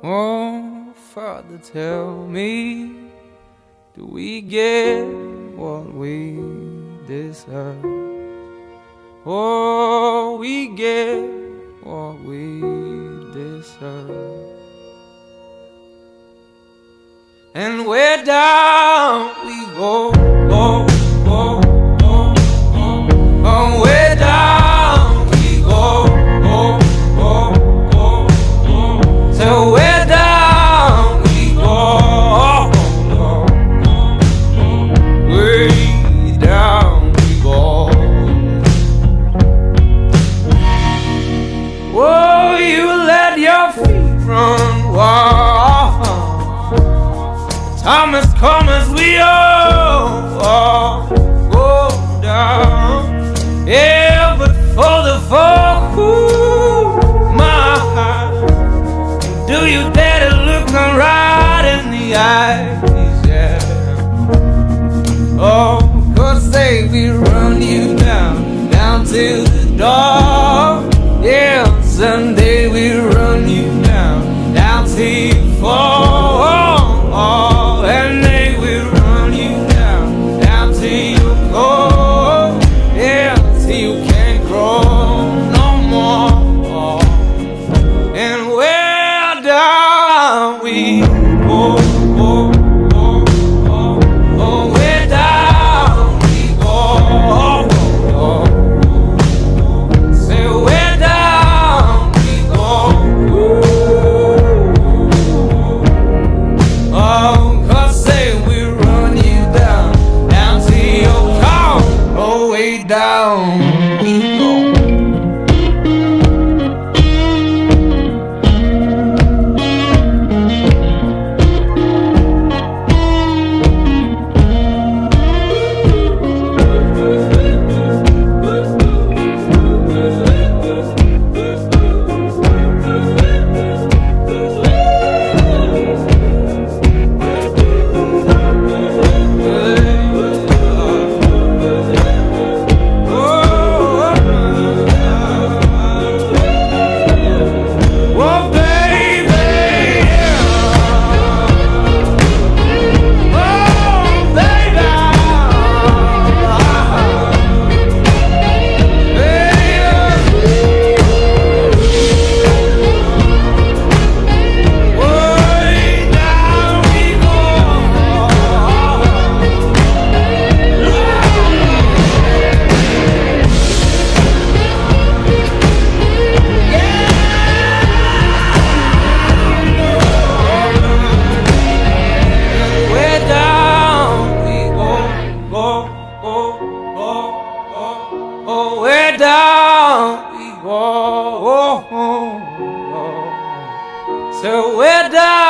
Oh, Father, tell me, do we get what we deserve? Oh, we get what we deserve. And where down we go, go, go, go, go. Oh, where down we go, go, go, go, go. So where down we go, go, go, go. Way down we go. Oh, you let your feet run wild. Time has come as we all go down. Yeah, but for the folk who my heart, do you dare to look them right in the eyes? Yeah. Oh, 'cause say we run you down, down to the door. Yeah, someday we run you down, down till you fall. And they will run you down, down till you go. Yeah, till you can't grow no more. And where down we go, go, go, go. Oh, where down we go, go, go. Say where down we go. Oh, down we go. Oh, where down we go. So where down